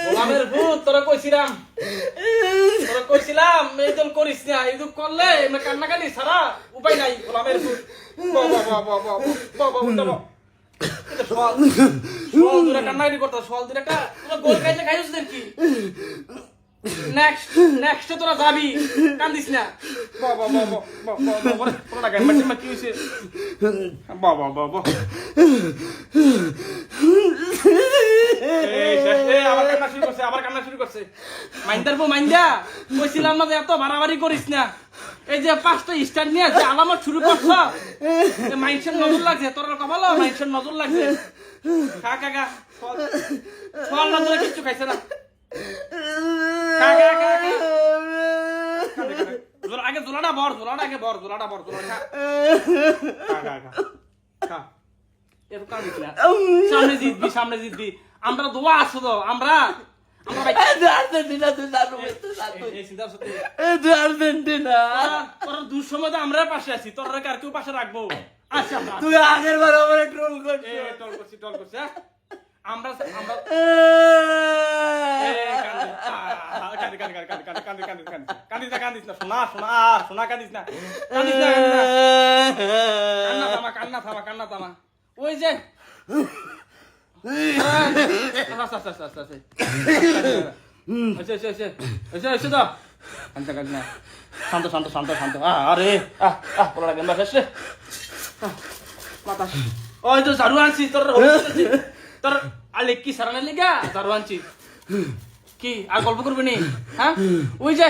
গোলামের ভূত তোরা কইছিলাম এই দল করিস না, এই দল করলে কান্নাকাটি ছাড়া উপায় নাই। গোলামের ভূত কান্নাকাটি করতো সোয়াল দূরে একটা গোল খাইলে খাইছিস কি নেক্সট তোরা যাবি, কান্দিস না। কি হয়েছে আবার কান্না শুরু করছে। মাইন্দার পর মাইন্দা কইছিলাম না যে এত বাড়াবাড়ি করিস না। এই যে 5টা স্টার নিয়ে যে আলামত শুরু করছ, মাইন্সের নজর লাগছে, তোর কপাল মাইন্সের নজর লাগছে। খা খা খা, ফল নজরে কিচ্ছু খাইছে না। আগে জোলাটা বর, জোলাটা আগে বর, জোলাটা বর, জোলাটা সামনে জিতবি, সামনে জিতবি। আমরা দোয়া আছো তো, আমরা তোর দুঃসময় তো আমরা পাশে আছি, তোর আর কেউ পাশে রাখবো। আচ্ছা তুই আগের বার ট্রোল করছি আমরা কান্দিস না সোনা, সোনা সোনা কান্দিস না, কান্না থামা। ওই যে শান্ত। আরে ওই তো ঝাড়ু আনছি তোর আলে কি সারানোর লিগা ঝাড়ু আনছি। কি আর গল্প করবি নি? হ্যাঁ ওই যে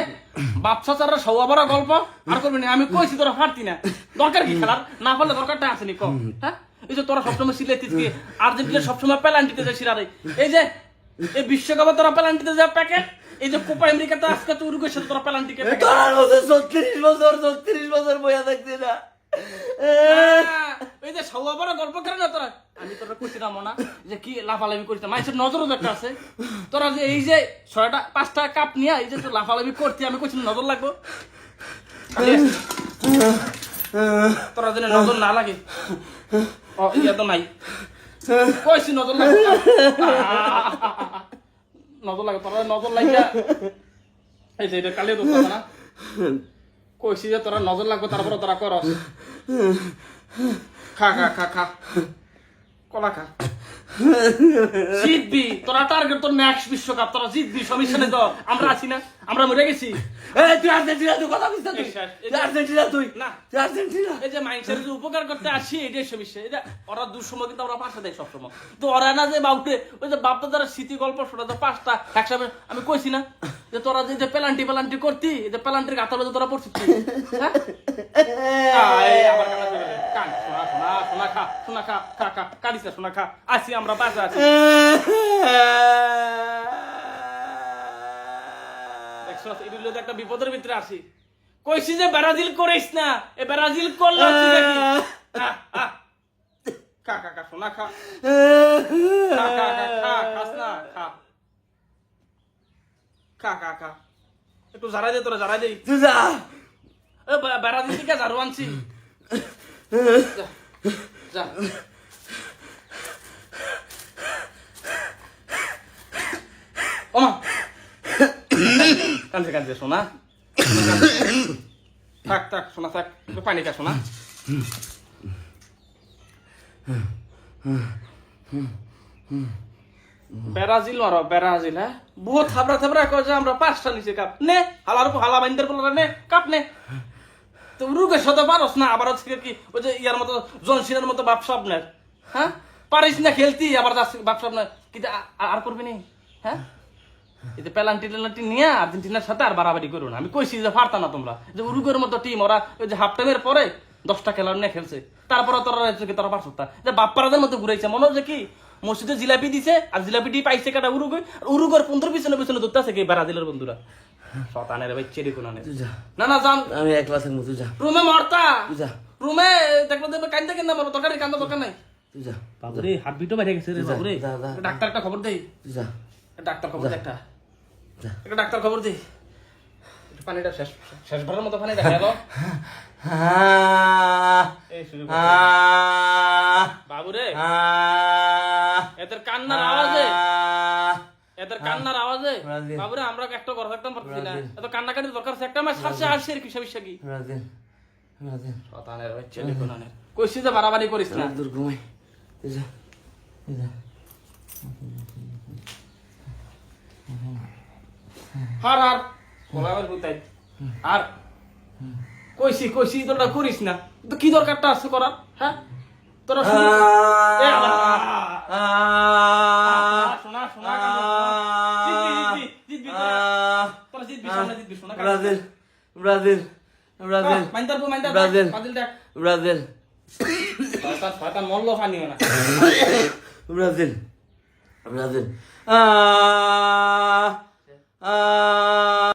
বাপসা চারা সৌয়া বড় গল্প আর করবি না। আমি কইছি তোরা ফাটতি না, দরকার কি খেলার? না পারলে দরকারটা আসেনি কম। হ্যাঁ এই যে তোরা সবসময় সিলেটিস গিয়ে আর্জেন্টিনা সবসময় পেনাল্টিতে যায় সিরারে। এই যে এই বিশ্বকাপে তোরা পেনাল্টিতে যায় প্যাকেট। এই যে কোপা আমেরিকাতে আজকে তো উরুগুয়ের সাথে তোরা পেনাল্টিকে 36 বছর বইয়া থাকছি না। এই যে সৌয়া বড় গল্প করে না তোরা। আমি তোরা কইছিলাম না যে কি লাফালাফি করিস, মানুষের নজরও একটা আছে। তোরা যে এই যে 5টা কাপ নিয়ে এই যে লাফালাফি করতি, আমি কইছিলাম নজর লাগবো। তোরা যেন নজর না লাগে। ইয়া তো নাই, কইছি নজর লাগে, নজর লাগে। তোরা নজর লাগিয়া এই যে এটা কালিয়া দোষ না, কইছি যে তোরা নজর লাগবে, তারপরে তোরা করস। খা খা খা খা, কলা খা, জিতবি তোরা। টার্গেট তোর নেক্সট বিশ্বকাপ, তোরা জিতবি, সমস্যা নেই তো। আমরা আছি না, আমরা মরে গেছি। তুই আর্জেন্টিনা, তুই কথা বলছিস? আর্জেন্টিনা তুই না, তুই আর্জেন্টিনা। এই যে মানুষের যে উপকার করতে আসি, এটাই সমস্যা। এটা ওরা দুঃসময় কিন্তু আমরা পাশে দেয় সবসময়। তো ওরা না যে বাপরে ওই যে বাপটা যারা স্মৃতি গল্প শোনা, 5টা একসাথে আমি কইছি না যে তোরা যে পেলান্টি করতি, এই যে পেলান্টির গাথা বাজে তোরা পড়ছিস। কাঁদিস না সোনা, খা। আসি আমরা পাশে আছি। একটা বিপদের ভিতরে আসি। কইছি যে ব্রাজিল করিস না, এ ব্রাজিল করলে সোনা খা, খাস না, খা। একটু জারাই দে, তোরা জারাই দে। ব্রাজিল থেকে ঝাড়ু আনছি, যা। ওমা কান্দে সোনা, থাক সোনা, থাক, পানি খা সোনা। ব্রাজিল মারো, ব্রাজিল। হ্যাঁ বহুত থাবড়া কয় যে আমরা 5টা নিচে কাপ নে, হালা বাইন্দার বলার নে কাপ নে। তো উরুগুয়ের সাথে পারস না, আবার হচ্ছে কি ওই যে ইয়ার মতো জনসিনের মতো বাপ স্বপ্নের। হ্যাঁ পারিস না খেলতি, আবার বাপ স্বপ্নের কিন্তু আর করবি নি। হ্যাঁ এই যে পেনাল্টি নিয়ে আর্জেন্টিনার সাথে আর বাড়াবাড়ি করো না। আমি কইছি যে পারতা না তোমরা। যে উরুগুয়ের মতো টিম, ওরা ওই যে হাফ টাইমের পরে 10টা খেলোয়াড় নিয়ে খেলছে, তারপরে তোরা পারছ না। যে বাপ্পারাদের মতো ঘুরাইছে, মনে হচ্ছে কি মসজিদে জিলাপি দিছে, আর জিলাপিটি পাইছে কাটা উরুগুয়ের 15 পিছনে ধরতে আছে কি ব্রাজিলের বন্ধুরা। শতানের ভাই চেরি কোনানে না জান, আমি একলা থাকবো, তুই যা। রুমে মরতা, তুই যা। রুমে দেখলো দেবে কান্দে কেন মরো, তরকারি কান্দা দরকার নাই। তুই যা বাবুরে, হার্টবিটও বাইরে গেছে রে বাবুরে। ডাক্তার একটা খবর দেই, তুই যা। ডাক্তার খবর দে, একটা যা। ডাক্তার খবর দে। পানিটা শেষবারের মতো পানিটা খেলো এই শুরু করো। বাবু রে এদের কান্নার আওয়াজে বাবুরে আমরা একটা ঘর থাকতাম পারছি না এত কান্নাকাটির দরকার আছে একটা মাস সারছে আসছে আর কিসা বিশা কি শতানের হচ্ছে লিখুনানের কইছি যে বাড়াবাড়ি করিস না দূর ঘুমাই হার হার বলাবার হুতাই আর কইছি তোরা করিস না তো কি দরকারটা আছে করার হ্যাঁ তোরা শোনা জিতবি তোরা জিতবি সামনে জিতবি শোনা ব্রাজিল ব্রাজিল ব্রাজিল মাইন্দার ব্রাজিল বাজিল দেখ ব্রাজিল শয়তান মল্ল ফানিও না ব্রাজিল ব্রাজিল